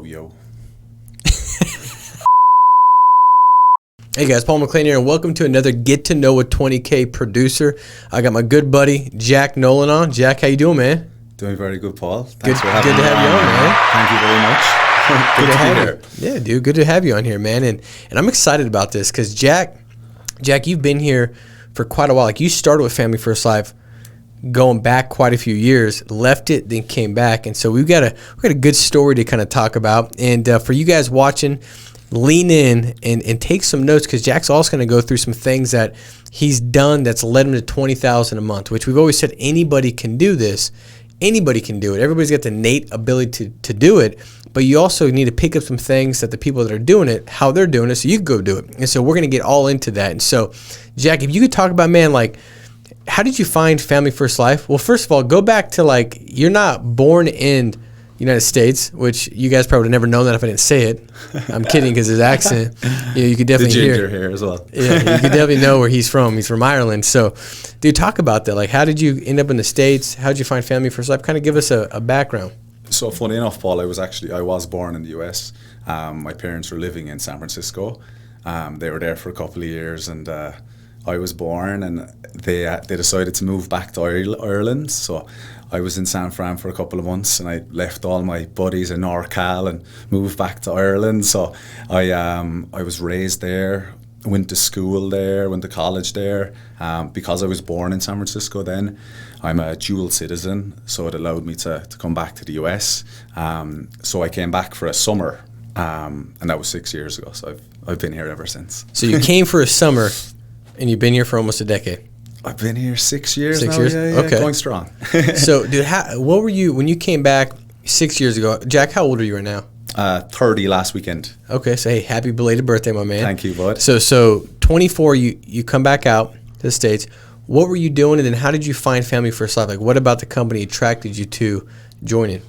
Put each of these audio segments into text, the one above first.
Yo. Hey guys, Paul McLean here, and welcome to another Get to Know a 20K producer. I got my good buddy Jack Nolan on. Jack, how you doing, man? Doing very good, Paul. Thanks for Good having to me have you on, man. Thank you very much. Good to be here. Yeah, dude, good to have you on here, man. And I'm excited about this because Jack, you've been here for quite a while. Like, you started with Family First Life, going back quite a few years, left it, then came back, and so we got a good story to kind of talk about. And for you guys watching, lean in and take some notes, because Jack's also going to go through some things that he's done that's led him to $20,000 a month, which we've always said anybody can do this. Anybody can do it. Everybody's got the innate ability to do it, but you also need to pick up some things that the people that are doing it, how they're doing it, so you can go do it. And so we're going to get all into that. And so, Jack, if you could talk about, man, like, how did you find Family First Life? Well, first of all, go back to, like, you're not born in United States, which you guys probably would have never known that if I didn't say it. I'm kidding, because his accent, you could definitely the ginger hear. here as well. Yeah, you could definitely know where he's from. He's from Ireland. So, dude, talk about that. Like, how did you end up in the States? How did you find Family First Life? Kind of give us a background. So, funny enough, Paul, I was born in the US. My parents were living in San Francisco. They were there for a couple of years, and I was born, and they decided to move back to Ireland. So I was in San Fran for a couple of months, and I left all my buddies in NorCal and moved back to Ireland. So I was raised there, went to school there, went to college there. Because I was born in San Francisco then, I'm a dual citizen, so it allowed me to come back to the US. So I came back for a summer, and that was 6 years ago. So I've been here ever since. So you came for a summer, and you've been here for almost a decade. I've been here 6 years 6 now. years? Yeah, Okay. going strong. So, dude, what were you, when you came back 6 years ago? Jack, how old are you right now? 30 last weekend. Okay, so hey, happy belated birthday, my man. Thank you, bud. So 24, you come back out to the States. What were you doing, and then how did you find Family First Life? Like, what about the company attracted you to joining?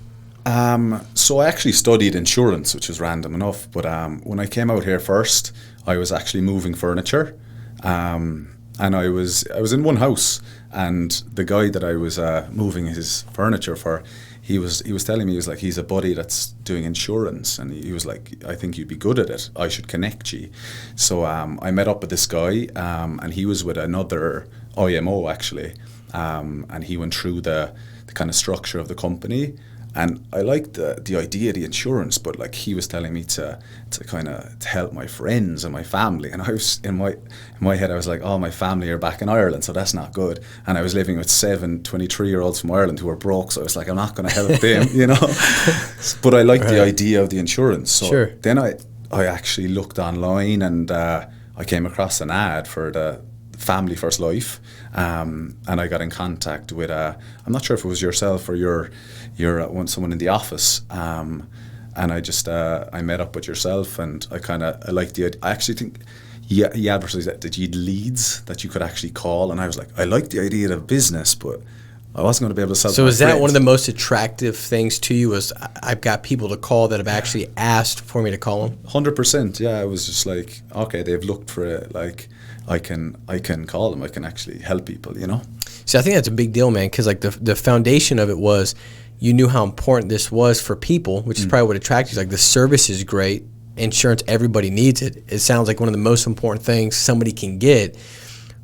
So I actually studied insurance, which is random enough. But when I came out here first, I was actually moving furniture. And I was in one house, and the guy that I was moving his furniture for, he was telling me, he was like, he's a buddy that's doing insurance, and he was like, I think you'd be good at it. I should connect you. So I met up with this guy, and he was with another IMO actually, and he went through the kind of structure of the company. And I liked the idea of the insurance, but like, he was telling me to kind of to help my friends and my family, and I was in my head I was like, oh, my family are back in Ireland, so that's not good. And I was living with 7 23-year-olds from Ireland who were broke, so I was like, I'm not going to help them, you know. But I liked the idea of the insurance. So sure. Then I actually looked online, and I came across an ad for the Family First Life, and I got in contact with I'm not sure if it was yourself or your someone in the office, and I just I met up with yourself, and I liked the idea. I actually think he advertised that you had leads that you could actually call, and I was like, I like the idea of business, but I wasn't going to be able to sell. So is that one of the most attractive things to you? Was I've got people to call that have actually asked for me to call them? 100%. Yeah, I was just like, okay, they've looked for it. Like, I can call them. I can actually help people, you know. See, I think that's a big deal, man, because like the foundation of it was you knew how important this was for people, which is probably what attracted you. Like, the service is great, insurance, everybody needs it. It sounds like one of the most important things somebody can get.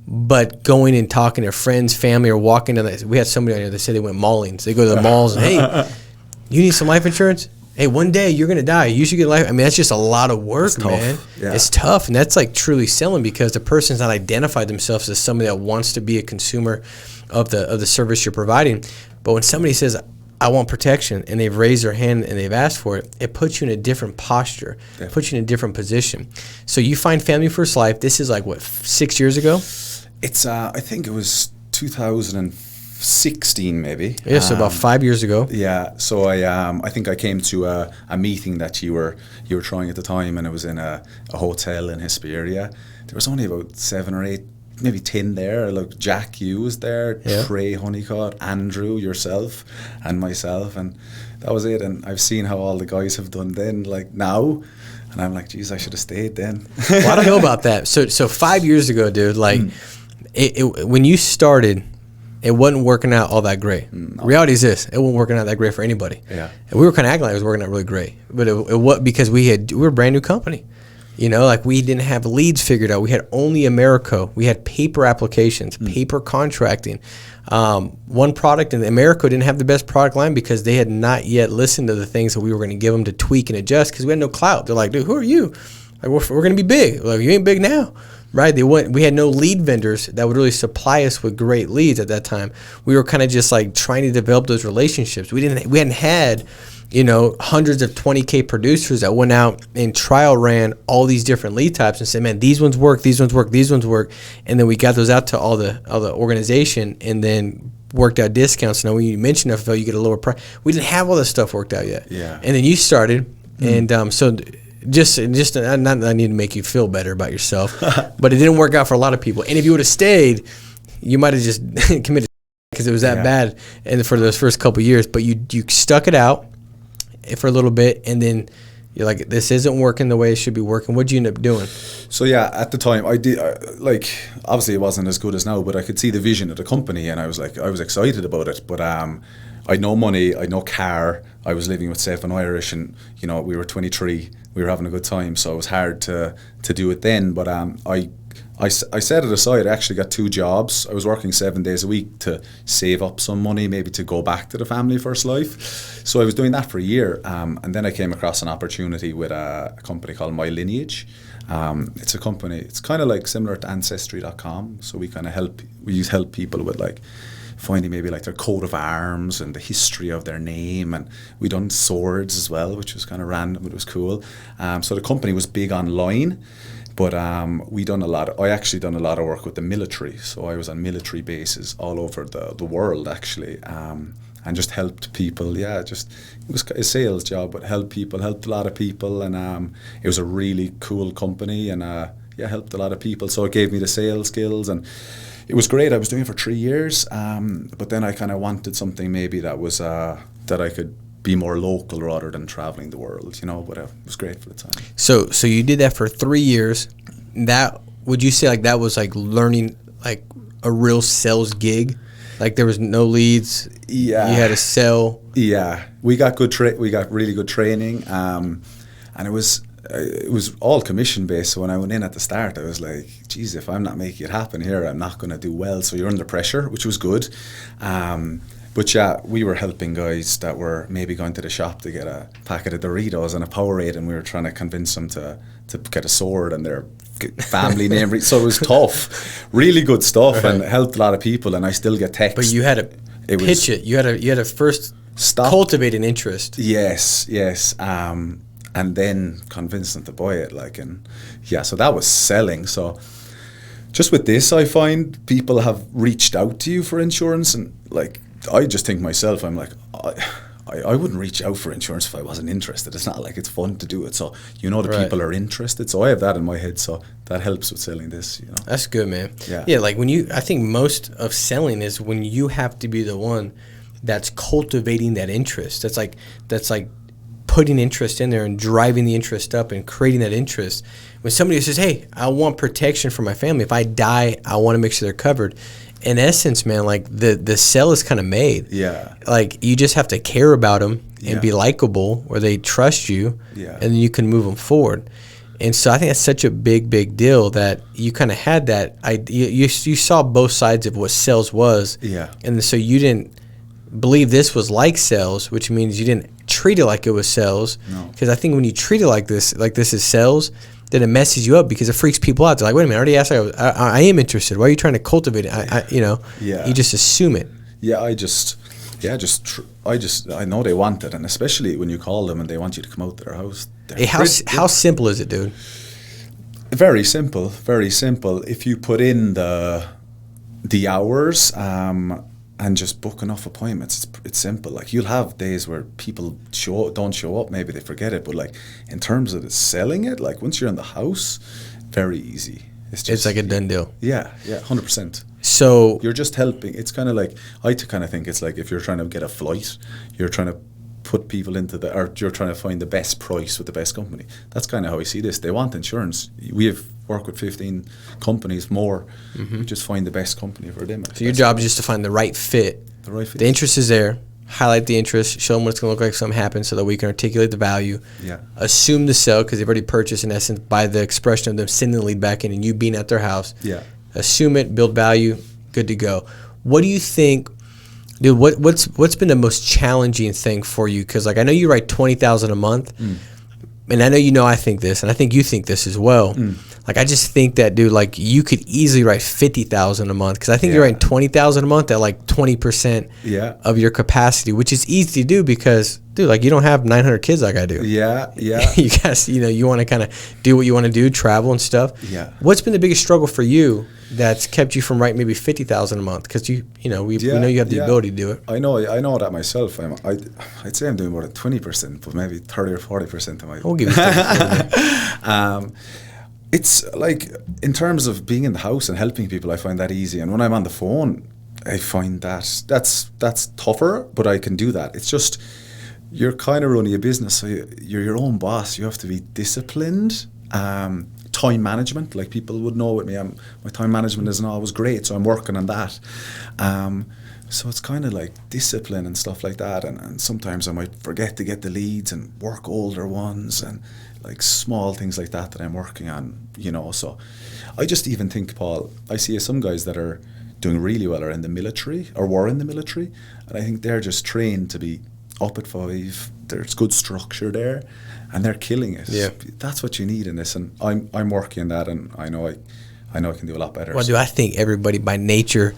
But going and talking to friends, family, or walking down we had somebody on here that said they went mauling. So they go to the malls and, hey, you need some life insurance? Hey, one day you're going to die. You should get life. I mean, that's just a lot of work, man. Yeah. It's tough. And that's like truly selling, because the person's not identified themselves as somebody that wants to be a consumer of the service you're providing. But when somebody says, I want protection, and they've raised their hand and they've asked for it, it puts you in a different posture. Definitely. It puts you in a different position. So you find Family First Life. This is like, what, 6 years ago? It's I think it was 2016 maybe. Yeah, so about 5 years ago. Yeah, so I think I came to a meeting that you were trying at the time, and it was in a hotel in Hesperia. There was only about 7 or 8, maybe 10 there. Like, Jack, you was there, yeah. Trey Honeycutt, Andrew, yourself, and myself, and that was it. And I've seen how all the guys have done then, like now. And I'm like, geez, I should have stayed then. Well, I don't know about that. So 5 years ago, dude, like, when you started, it wasn't working out all that great. No. Reality is this: it wasn't working out that great for anybody. Yeah. And we were kind of acting like it was working out really great, but it was because we were a brand new company. You know, like we didn't have leads figured out. We had only Americo. We had paper applications, paper contracting. One product, and Americo didn't have the best product line because they had not yet listened to the things that we were going to give them to tweak and adjust because we had no clout. They're like, dude, who are you? Like, we're going to be big. Like, you ain't big now. Right? We had no lead vendors that would really supply us with great leads at that time. We were kind of just like trying to develop those relationships. We hadn't had, you know, hundreds of 20K producers that went out and trial ran all these different lead types and said, man, these ones work, these ones work, these ones work. And then we got those out to all the organization and then worked out discounts. Now, when you mention FFL, you get a lower price. We didn't have all this stuff worked out yet. Yeah. And then you started, and so just not that I need to make you feel better about yourself, but it didn't work out for a lot of people. And if you would have stayed, you might have just committed because it was that bad and for those first couple of years. But you stuck it out for a little bit, and then you're like, this isn't working the way it should be working. What'd you end up doing? So yeah, at the time I did like, obviously it wasn't as good as now, but I could see the vision of the company, and I was excited about it. But I had no money, I had no car. I was living with Safe and Irish, and you know, we were 23. We were having a good time, so it was hard to do it then. But I set it aside. I actually got 2 jobs. I was working 7 days a week to save up some money, maybe to go back to the family first life. So I was doing that for a year, and then I came across an opportunity with a company called My Lineage. It's a company. It's kind of like similar to Ancestry.com. So we kind of help people with like finding maybe like their coat of arms and the history of their name, and we done swords as well, which was kind of random, but it was cool. So the company was big online, but I actually done a lot of work with the military. So I was on military bases all over the world actually, and just helped people. Yeah, it was a sales job, but helped a lot of people, and it was a really cool company, and helped a lot of people. So it gave me the sales skills, and it was great. I was doing it for 3 years, but then I kind of wanted something maybe that was that I could be more local rather than traveling the world, you know. But it was great for the time. So you did that for 3 years. That, would you say like that was like learning like a real sales gig? Like there was no leads. Yeah, you had to sell. Yeah, we got really good training, and it was all commission based. So when I went in at the start, I was like, geez, if I'm not making it happen here, I'm not going to do well. So you're under pressure, which was good. But yeah, we were helping guys that were maybe going to the shop to get a packet of Doritos and a Powerade, and we were trying to convince them to get a sword and their family name. So it was tough, really good stuff, and helped a lot of people. And I still get texts. But you had to pitch it. You had to first cultivate an interest. Yes. And then convince them to buy it, so that was selling. So just with this, I find people have reached out to you for insurance, and like I just think myself, I'm like, I wouldn't reach out for insurance if I wasn't interested. It's not like it's fun to do it. So people are interested. So I have that in my head. So that helps with selling this. You know, that's good, man. Yeah. Like I think most of selling is when you have to be the one that's cultivating that interest. That's like putting interest in there and driving the interest up and creating that interest. When somebody says, hey, I want protection for my family. If I die, I want to make sure they're covered. In essence, man, like the sell is kind of made. Yeah. Like you just have to care about them and be likable, or they trust you, and then you can move them forward. And so I think that's such a big, big deal that you kind of had that idea. You saw both sides of what sales was. Yeah. And so you didn't believe this was like sales, which means you didn't treat it like it was sales. No. Because I think when you treat it like this is sales, then it messes you up because it freaks people out. They're like, wait a minute, I already asked. I am interested. Why are you trying to cultivate it? You just assume it. Yeah, I know they want it, and especially when you call them and they want you to come out to their house. Hey, how simple is it, dude? Very simple, very simple. If you put in the hours and just book enough appointments, it's simple. Like you'll have days where people don't show up, maybe they forget it, but like in terms of selling it, like once you're in the house, very easy. It's like a done deal. Yeah, 100%. So you're just helping. It's kind of like, I kind of think it's like if you're trying to get a flight, you're trying to put people into or you're trying to find the best price with the best company. That's kind of how I see this. They want insurance. We have worked with 15 companies more. We just find the best company for them. So your job is just to find the right fit. The right fit. The interest is there. Highlight the interest. Show them what it's going to look like if something happens so that we can articulate the value. Yeah. Assume the sell because they've already purchased, in essence, by the expression of them sending the lead back in and you being at their house. Yeah. Assume it, build value, good to go. What do you think, dude, what's been the most challenging thing for you? Because, like, I know you write $20,000 a month, and I know I think this, and I think you think this as well. Like, I just think that, dude, like, you could easily write $50,000 a month because I think you're writing $20,000 a month at like 20% of your capacity, which is easy to do because, dude, like, you don't have 900 kids like I do. Yeah. You guys, you want to kind of do what you want to do, travel and stuff. Yeah. What's been the biggest struggle for you that's kept you from writing maybe $50,000 a month? Because we know you have the ability to do it. I know that myself. I'd say I'm doing more than 20%, but maybe 30 or 40% of my. We'll give you 30%. It's like, in terms of being in the house and helping people, I find that easy. And when I'm on the phone, I find that's tougher, but I can do that. It's just, you're kind of running a business, so you're your own boss. You have to be disciplined. Time management, like people would know with me, my time management isn't always great, so I'm working on that. So it's kind of like discipline and stuff like that. And sometimes I might forget to get the leads and work older ones and like small things like that I'm working on, So I just even think, Paul, I see some guys that are doing really well are in the military or were in the military, and I think they're just trained to be up at 5. There's good structure there, and they're killing it. Yeah, that's what you need in this, and I'm working on that, and I know I can do a lot better. Well, I think everybody by nature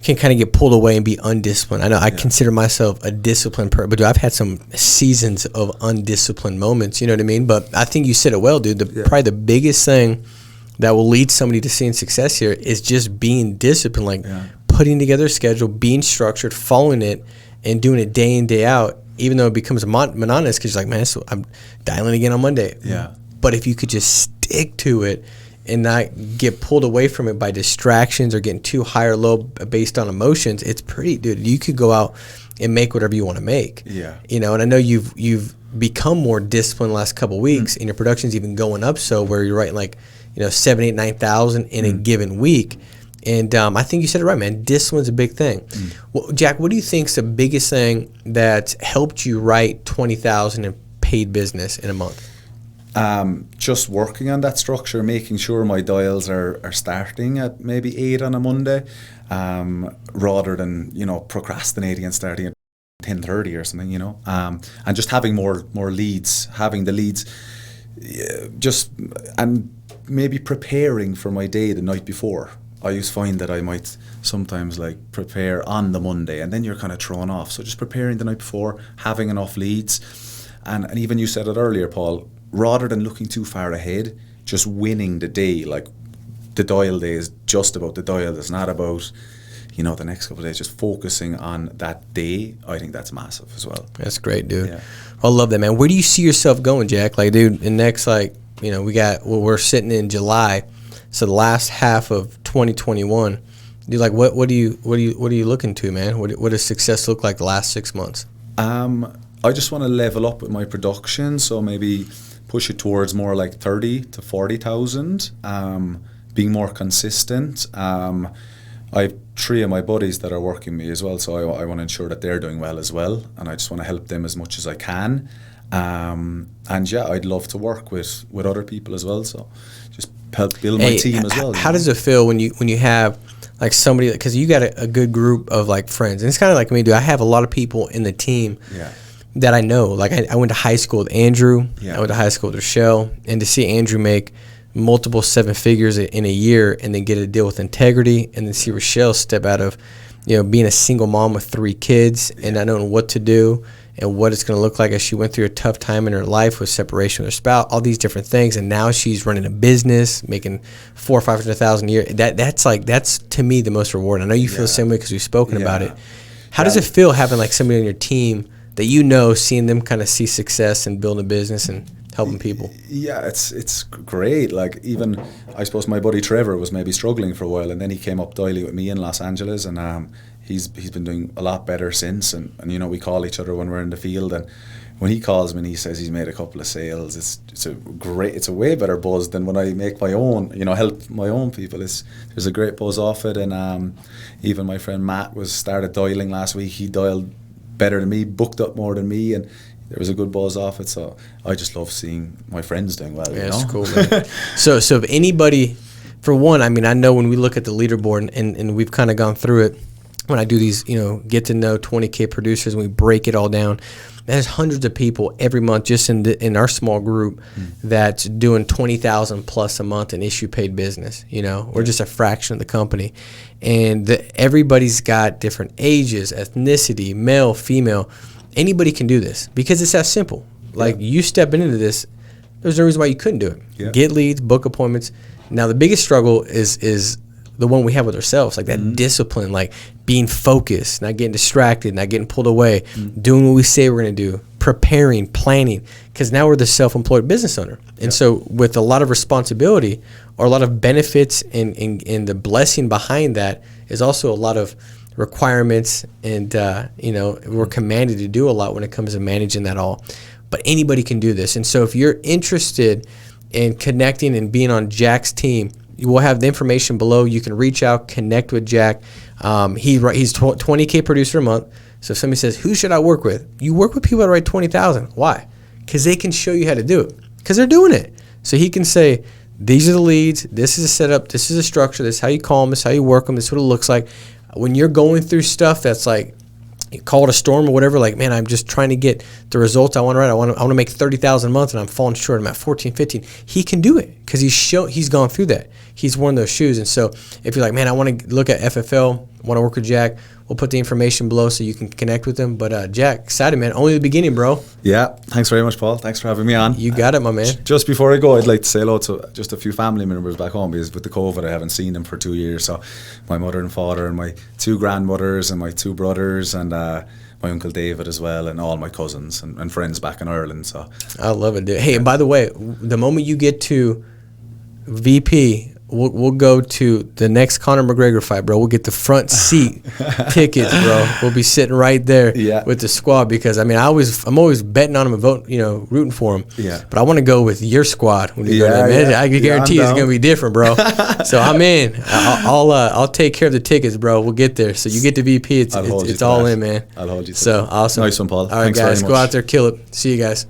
can kind of get pulled away and be undisciplined. I know I consider myself a disciplined person, but I've had some seasons of undisciplined moments, you know what I mean? But I think you said it well, dude. Probably the biggest thing that will lead somebody to seeing success here is just being disciplined, like putting together a schedule, being structured, following it, and doing it day in, day out, even though it becomes monotonous because you're like, man, so I'm dialing again on Monday. Yeah. But if you could just stick to it and not get pulled away from it by distractions or getting too high or low based on emotions, it's pretty, dude, you could go out and make whatever you want to make. Yeah. And I know you've become more disciplined the last couple of weeks, and your production's even going up, so where you're writing like, 7, 8, 9,000 in a given week. And I think you said it right, man. Discipline's a big thing. Well, Jack, what do you think's the biggest thing that's helped you write 20,000 in paid business in a month? Just working on that structure, making sure my dials are starting at maybe 8 on a Monday, rather than procrastinating and starting at 10:30 or something, and just having more leads, having the leads, and maybe preparing for my day the night before. I used to find that I might sometimes like prepare on the Monday and then you're kind of thrown off. So just preparing the night before, having enough leads, and even you said it earlier, Paul, rather than looking too far ahead, just winning the day. Like, the dial day is just about the dial. It's not about, the next couple of days. Just focusing on that day, I think that's massive as well. That's great, dude. Yeah. I love that, man. Where do you see yourself going, Jack? Like, dude, in next, we're sitting in July, so the last half of 2021. Dude, like, what are you looking to, man? What does success look like the last 6 months? I just want to level up with my production, so maybe push it towards more like 30 to 40,000. Being more consistent. I have 3 of my buddies that are working me as well, so I want to ensure that they're doing well as well, and I just want to help them as much as I can. I'd love to work with other people as well, so just help build my team as well. How does it feel when you have like somebody, because you got a good group of like friends, and it's kind of like me, dude. I have a lot of people in the team that I know. Like, I went to high school with Andrew. I went to high school with Rochelle, and to see Andrew make multiple 7 figures in a year and then get a deal with integrity, and then see Rochelle step out of being a single mom with 3 kids and not knowing what to do and what it's going to look like as she went through a tough time in her life with separation with her spouse, all these different things, and now she's running a business, making $400,000 or $500,000 a year. That's to me the most rewarding. I know you feel the same way because we've spoken about it. How does it feel having like somebody on your team that seeing them kind of see success and building a business and helping people? Yeah, it's great. Like, even I suppose my buddy Trevor was maybe struggling for a while, and then he came up dialing with me in Los Angeles, and he's been doing a lot better since, and you know, we call each other when we're in the field, and when he calls me and he says he's made a couple of sales, it's a way better buzz than when I make my own, you know, help my own people. There's a great buzz off it, and even my friend Matt started dialing last week. He dialed better than me, booked up more than me, and there was a good buzz off it. So I just love seeing my friends doing well. Yeah, you know? that's cool, man. So if anybody, for one, I mean, I know when we look at the leaderboard, and we've kind of gone through it, when I do these, you know, get to know 20K producers, and we break it all down, there's hundreds of people every month just in our small group that's doing 20,000 plus a month in issue paid business. You know, we're just a fraction of the company, and everybody's got different ages, ethnicity, male, female. Anybody can do this because it's that simple. Like, you stepping into this, there's no reason why you couldn't do it. Yeah. Get leads, book appointments. Now, the biggest struggle is the one we have with ourselves, like that discipline, like being focused, not getting distracted, not getting pulled away, doing what we say we're going to do, preparing, planning, because now we're the self-employed business owner. And so with a lot of responsibility or a lot of benefits and the blessing behind that is also a lot of requirements, and you know, we're commanded to do a lot when it comes to managing that all. But anybody can do this. And so if you're interested in connecting and being on Jack's team, you will have the information below. You can reach out, connect with Jack. He's 20K producer a month. So if somebody says, who should I work with? You work with people that write 20,000. Why? Because they can show you how to do it, because they're doing it. So he can say, these are the leads, this is a setup, this is a structure, this is how you call them, this is how you work them, this is what it looks like. When you're going through stuff that's like, call it a storm or whatever, like, man, I'm just trying to get the results I want to write. I want to make 30,000 a month, and I'm falling short. I'm at 14, 15. He can do it because he's gone through that. He's worn those shoes. And so if you're like, man, I want to look at FFL, want to work with Jack, we'll put the information below so you can connect with him. But Jack, excited, man. Only the beginning, bro. Yeah, thanks very much, Paul. Thanks for having me on. You got it, my man. Just before I go, I'd like to say hello to just a few family members back home, because with the COVID, I haven't seen them for 2 years. So my mother and father, and my 2 grandmothers, and my 2 brothers, and my uncle David as well, and all my cousins and friends back in Ireland. So I love it, dude. Hey, and by the way, the moment you get to VP, we'll go to the next Conor McGregor fight, bro. We'll get the front seat tickets, bro. We'll be sitting right there with the squad, because I mean, I'm always betting on him and voting, rooting for him. Yeah. But I want to go with your squad when you go there, man. I can guarantee it's gonna be different, bro. So I'm in. I'll take care of the tickets, bro. We'll get there. So you get to VP. It's all in, man. I'll hold you to so that. awesome. Nice one, Paul. All right, Thanks guys, very go much. out there, kill it. See you guys.